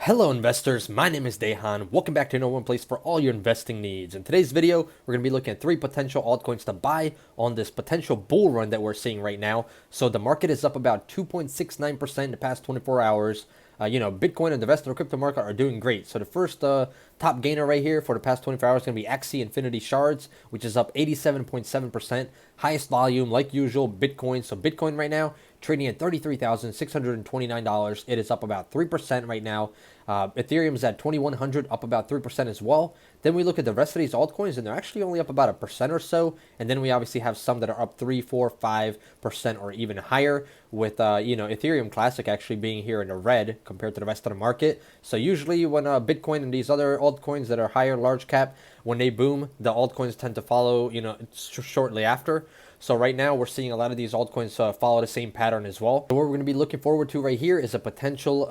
Hello investors, my name is Dehan. Welcome back to No One Place for all your investing needs. In today's video, we're going to be looking at 3 potential altcoins to buy on this potential bull run that we're seeing right now. So the market is up about 2.69% in the past 24 hours. Bitcoin and the rest of the crypto market are doing great. So the first top gainer right here for the past 24 hours is going to be XRP Infinity Shards, which is up 87.7%. Highest volume, like usual, Bitcoin. So Bitcoin right now trading at $33,629. It is up about 3% right now. Ethereum is at 2,100, up about 3% as well. Then we look at the rest of these altcoins, and they're actually only up about 1% or so. And then we obviously have some that are up 3, 4, 5% or even higher, with Ethereum Classic actually being here in the red compared to the rest of the market. So usually when Bitcoin and these other altcoins that are higher, large cap, when they boom, the altcoins tend to follow, shortly after. So right now we're seeing a lot of these altcoins follow the same pattern as well. So what we're going to be looking forward to right here is a potential,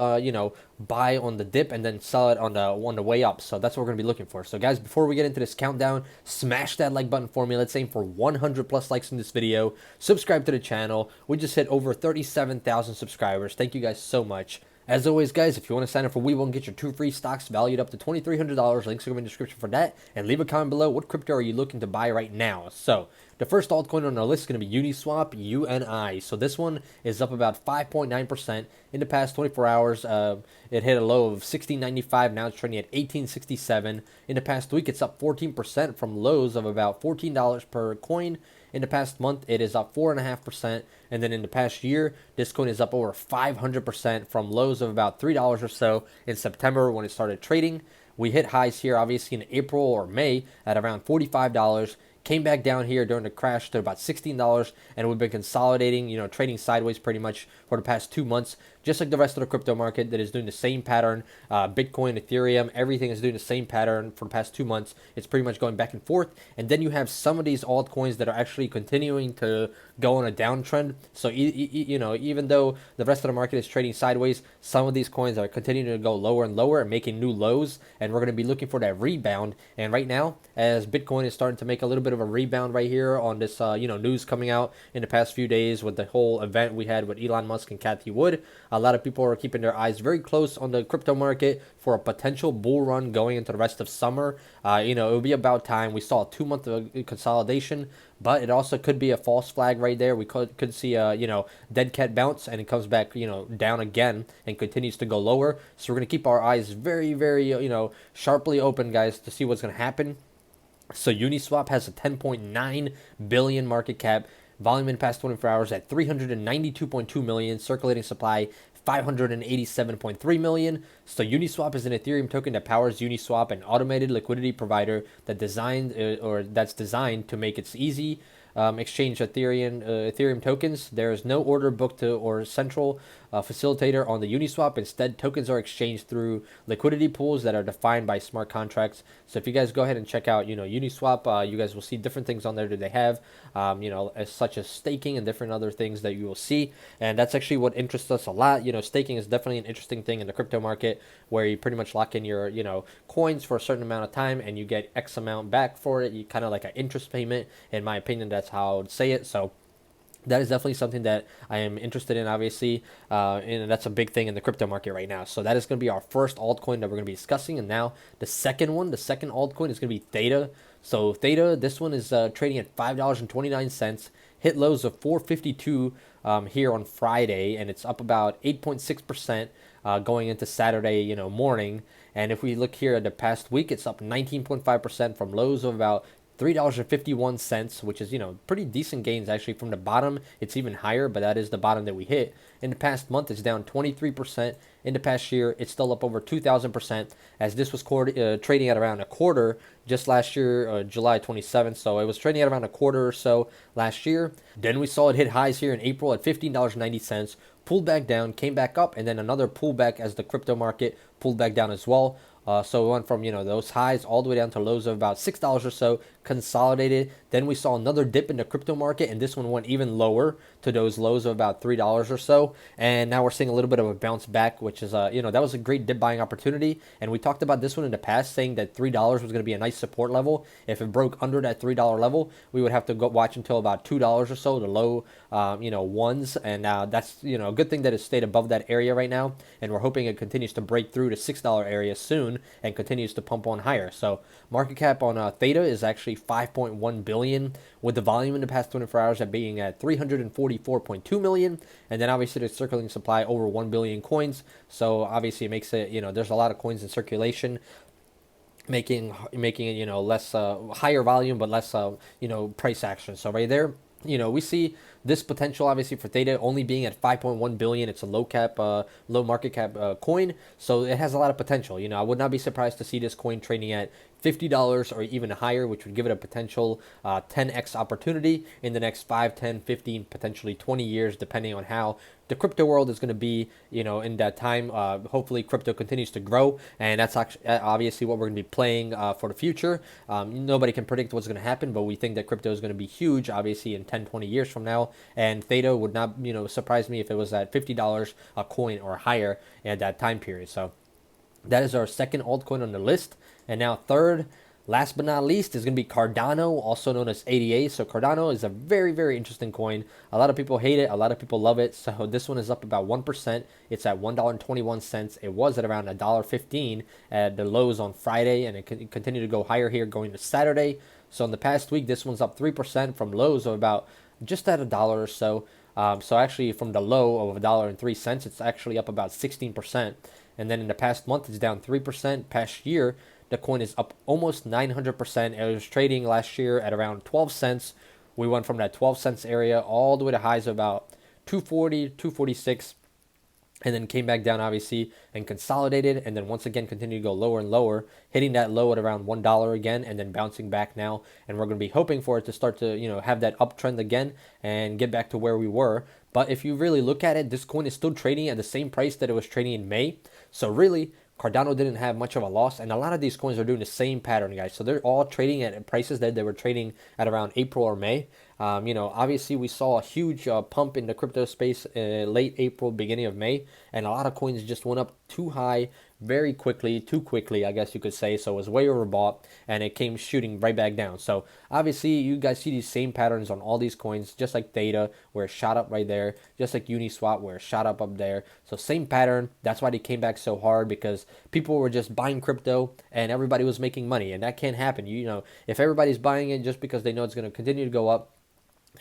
buy on the dip and then sell it on the way up. So that's what we're going to be looking for. So guys, before we get into this countdown, smash that like button for me. Let's aim for 100 plus likes in this video. Subscribe to the channel. We just hit over 37,000 subscribers. Thank you guys so much. As always, guys, if you want to sign up for We Won't, get your 2 free stocks valued up to $2,300. Links are in the description for that. And leave a comment below. What crypto are you looking to buy right now? So the first altcoin on our list is going to be Uniswap UNI. So this one is up about 5.9% in the past 24 hours. It hit a low of $16.95. Now it's trading at $18.67. In the past week, it's up 14% from lows of about $14 per coin. In the past month, it is up 4.5%. And then in the past year, this coin is up over 500% from lows of about $3 or so in September when it started trading. We hit highs here, obviously, in April or May at around $45. Came back down here during the crash to about $16, and we've been consolidating, trading sideways pretty much for the past 2 months, just like the rest of the crypto market that is doing the same pattern. Bitcoin, Ethereum, everything is doing the same pattern for the past 2 months. It's pretty much going back and forth. And then you have some of these altcoins that are actually continuing to go on a downtrend. So, even though the rest of the market is trading sideways, some of these coins are continuing to go lower and lower and making new lows. And we're going to be looking for that rebound. And right now, as Bitcoin is starting to make a little bit of a rebound right here on this, news coming out in the past few days with the whole event we had with Elon Musk and Cathie Wood, a lot of people are keeping their eyes very close on the crypto market for a potential bull run going into the rest of summer. It would be about time. We saw a 2-month consolidation, but it also could be a false flag right there. We could see a dead cat bounce, and it comes back down again and continues to go lower. So we're going to keep our eyes very, very sharply open, guys, to see what's going to happen. So Uniswap has a 10.9 billion market cap, volume in the past 24 hours at 392.2 million, circulating supply 587.3 million. So Uniswap is an Ethereum token that powers Uniswap, an automated liquidity provider that's designed to make it easy exchange Ethereum tokens. There is no order book or central facilitator on the Uniswap. Instead, tokens are exchanged through liquidity pools that are defined by smart contracts. So if you guys go ahead and check out Uniswap, you guys will see different things on there that they have, as such as staking and different other things that you will see. And that's actually what interests us a lot. Staking is definitely an interesting thing in the crypto market, where you pretty much lock in your coins for a certain amount of time and you get X amount back for it. You kind of like an interest payment. In my opinion, that's how I would say it. So that is definitely something that I am interested in, obviously, and that's a big thing in the crypto market right now. So that is going to be our first altcoin that we're going to be discussing. And now the second altcoin is going to be Theta. So Theta, this one is trading at $5.29, hit lows of $4.52 here on Friday, and it's up about 8.6% going into Saturday, morning. And if we look here at the past week, it's up 19.5% from lows of about $3.51, which is, pretty decent gains actually from the bottom. It's even higher, but that is the bottom that we hit. In the past month, it's down 23%. In the past year, it's still up over 2,000%, as this was trading at around a quarter just last year, July 27th. So it was trading at around a quarter or so last year. Then we saw it hit highs here in April at $15.90, pulled back down, came back up, and then another pullback as the crypto market pulled back down as well. So it went from those highs all the way down to lows of about $6 or so, consolidated. Then we saw another dip in the crypto market, and this one went even lower to those lows of about $3 or so. And now we're seeing a little bit of a bounce back, which is that was a great dip buying opportunity. And we talked about this one in the past, saying that $3 was going to be a nice support level. If it broke under that $3 level, we would have to go watch until about $2 or so, the low ones. And that's a good thing that it stayed above that area right now, and we're hoping it continues to break through the $6 area soon and continues to pump on higher. So market cap on Theta is actually 5.1 billion, with the volume in the past 24 hours at being at 344.2 million, and then obviously the circulating supply over 1 billion coins. So obviously it makes it, there's a lot of coins in circulation, making it less higher volume but less price action. So right there, we see this potential obviously for Theta only being at 5.1 billion. It's a low market cap coin, so it has a lot of potential. I would not be surprised to see this coin trading at $50 or even higher, which would give it a potential 10x opportunity in the next 5, 10, 15, potentially 20 years, depending on how the crypto world is going to be, in that time. Hopefully crypto continues to grow, and that's actually obviously what we're going to be playing for the future. Nobody can predict what's going to happen, but we think that crypto is going to be huge, obviously, in 10, 20 years from now. And Theta would not, surprise me if it was at $50 a coin or higher at that time period. So that is our second altcoin on the list. And now third, last but not least, is going to be Cardano, also known as ADA. So Cardano is a very, very interesting coin. A lot of people hate it. A lot of people love it. So this one is up about 1%. It's at $1.21. It was at around $1.15 at the lows on Friday, and it continued to go higher here going to Saturday. So in the past week, this one's up 3% from lows of about just at $1 or so. So actually from the low of $1.03, it's actually up about 16%. And then in the past month, it's down 3%. Past year, the coin is up almost 900%. It was trading last year at around 12 cents. We went from that 12 cents area all the way to highs of about 240, 246, and then came back down obviously and consolidated, and then once again continued to go lower and lower, hitting that low at around $1 again, and then bouncing back now. And we're going to be hoping for it to start to have that uptrend again and get back to where we were. But if you really look at it, this coin is still trading at the same price that it was trading in May. So really, Cardano didn't have much of a loss, and a lot of these coins are doing the same pattern, guys. So they're all trading at prices that they were trading at around April or May. Obviously we saw a huge pump in the crypto space late April, beginning of May, and a lot of coins just went up too high very quickly, too quickly, I guess you could say. So it was way overbought, and it came shooting right back down. So obviously you guys see these same patterns on all these coins, just like Theta, where it shot up right there, just like Uniswap, where it shot up there. So same pattern. That's why they came back so hard, because people were just buying crypto and everybody was making money, and that can't happen. If everybody's buying it just because they know it's going to continue to go up,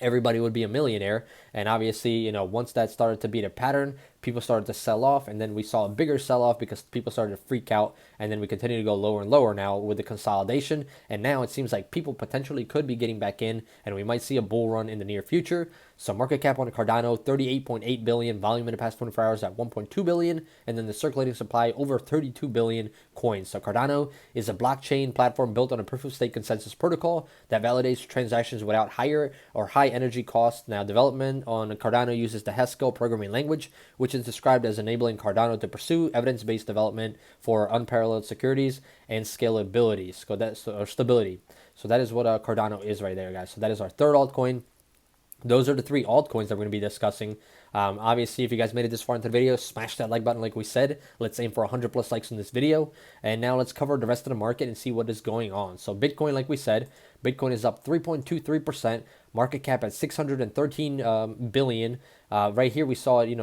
everybody would be a millionaire. And obviously, once that started to be the pattern, people started to sell off, and then we saw a bigger sell off because people started to freak out, and then we continue to go lower and lower now with the consolidation. And now it seems like people potentially could be getting back in, and we might see a bull run in the near future. So market cap on Cardano, 38.8 billion, volume in the past 24 hours at 1.2 billion, and then the circulating supply over 32 billion coins. So Cardano is a blockchain platform built on a proof of stake consensus protocol that validates transactions without higher or high energy costs. Now, development on Cardano uses the Haskell programming language, which is described as enabling Cardano to pursue evidence-based development for unparalleled securities and scalability, or stability. So that is what Cardano is right there, guys. So that is our third altcoin. Those are the three altcoins that we're going to be discussing. Obviously, if you guys made it this far into the video, smash that like button like we said. Let's aim for 100 plus likes in this video. And now let's cover the rest of the market and see what is going on. So Bitcoin, like we said, Bitcoin is up 3.23%. Market cap at 613 billion. Right here we saw it,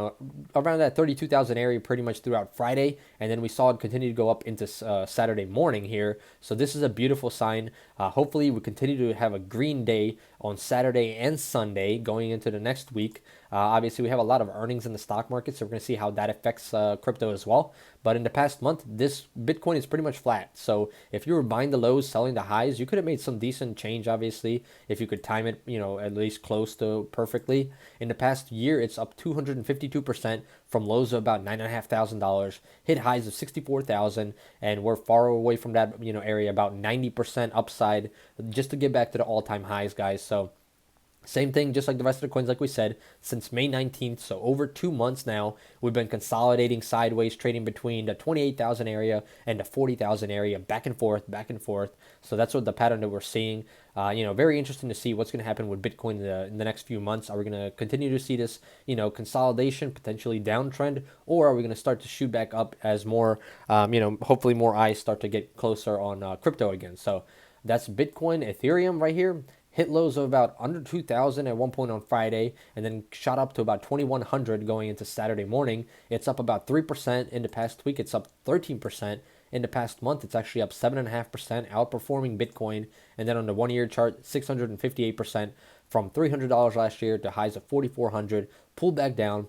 around that 32,000 area pretty much throughout Friday, and then we saw it continue to go up into Saturday morning here. So this is a beautiful sign. Hopefully we continue to have a green day on Saturday and Sunday going into the next week. Obviously we have a lot of earnings in the stock market, so we're going to see how that affects crypto as well. But in the past month, this Bitcoin is pretty much flat. So if you were buying the lows, selling the highs, you could have made some decent change, obviously, if you could time it, at least close to perfectly. In the past year, it's up 252% from lows of about $9,500, hit highs of 64,000, and we're far away from that, area, about 90% upside just to get back to the all-time highs, guys. So Same thing, just like the rest of the coins, like we said, since May 19th, so over 2 months now, we've been consolidating sideways, trading between the 28,000 area and the 40,000 area, back and forth, back and forth. So that's what the pattern that we're seeing. Very interesting to see what's going to happen with Bitcoin in the next few months. Are we going to continue to see this, consolidation, potentially downtrend, or are we going to start to shoot back up as more, hopefully more eyes start to get closer on crypto again? So that's Bitcoin, Ethereum right here. Hit lows of about under 2,000 at one point on Friday, and then shot up to about 2,100 going into Saturday morning. It's up about 3% in the past week. It's up 13% in the past month. It's actually up 7.5%, outperforming Bitcoin. And then on the 1 year chart, 658% from $300 last year to highs of 4,400, pulled back down.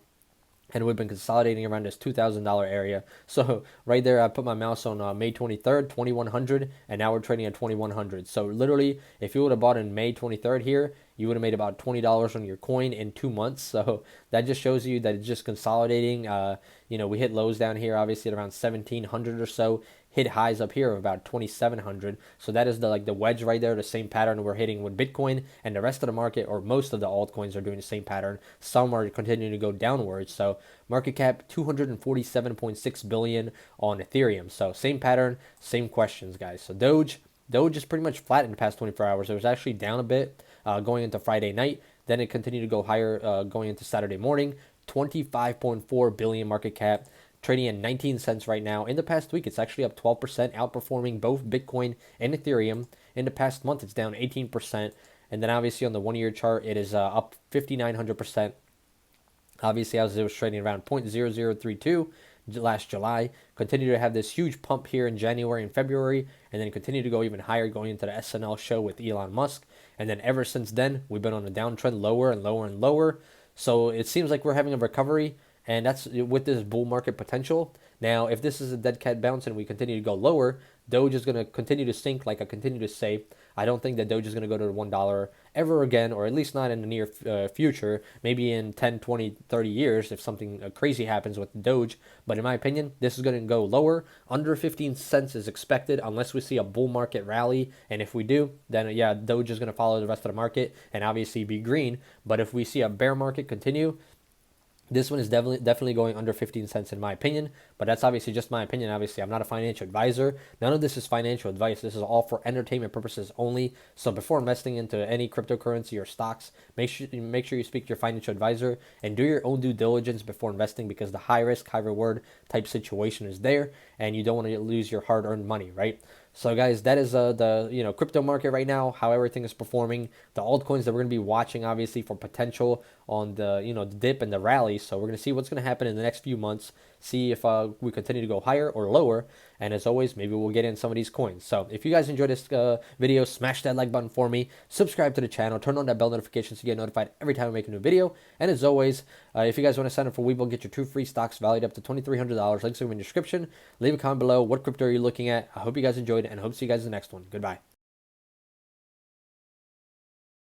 And we've been consolidating around this $2,000 area. So right there, I put my mouse on May 23rd, 2,100, and now we're trading at 2,100. So literally, if you would have bought in May 23rd here, you would have made about $20 on your coin in 2 months. So that just shows you that it's just consolidating. We hit lows down here, obviously at around 1,700 or so. Hit highs up here of about 2,700. So that is the wedge right there, the same pattern we're hitting with Bitcoin, and the rest of the market, or most of the altcoins, are doing the same pattern. Some are continuing to go downwards. So market cap 247.6 billion on Ethereum. So same pattern, same questions, guys. So Doge is pretty much flat in the past 24 hours. It was actually down a bit going into Friday night. Then it continued to go higher going into Saturday morning. 25.4 billion market cap, trading at 19 cents right now. In the past week, it's actually up 12%, outperforming both Bitcoin and Ethereum. In the past month, it's down 18%. And then obviously on the 1 year chart, it is up 5,900%. Obviously, as it was trading around 0.0032 last July, continue to have this huge pump here in January and February, and then continue to go even higher going into the SNL show with Elon Musk. And then ever since then, we've been on a downtrend, lower and lower and lower. So it seems like we're having a recovery, and that's with this bull market potential. Now, if this is a dead cat bounce and we continue to go lower, Doge is going to continue to sink, like I continue to say. I don't think that Doge is going to go to $1 ever again, or at least not in the near future. Maybe in 10, 20, 30 years if something crazy happens with Doge. But in my opinion, this is going to go lower. Under 15 cents is expected unless we see a bull market rally. And if we do, then yeah, Doge is going to follow the rest of the market and obviously be green. But if we see a bear market continue, this one is definitely going under 15 cents in my opinion, but that's obviously just my opinion. Obviously, I'm not a financial advisor. None of this is financial advice. This is all for entertainment purposes only. So before investing into any cryptocurrency or stocks, make sure you speak to your financial advisor and do your own due diligence before investing, because the high risk, high reward type situation is there, and you don't want to lose your hard-earned money, right? So guys, that is the crypto market right now, how everything is performing. The altcoins that we're going to be watching obviously for potential on the the dip and the rally. So we're going to see what's going to happen in the next few months, see if we continue to go higher or lower. And as always, maybe we'll get in some of these coins. So if you guys enjoyed this video, smash that like button for me, subscribe to the channel, turn on that bell notification so you get notified every time I make a new video. And as always, if you guys want to sign up for Webull, get your 2 free stocks valued up to $2,300. Links are in the description. Leave a comment below. What crypto are you looking at? I hope you guys enjoyed it, and hope to see you guys in the next one. Goodbye.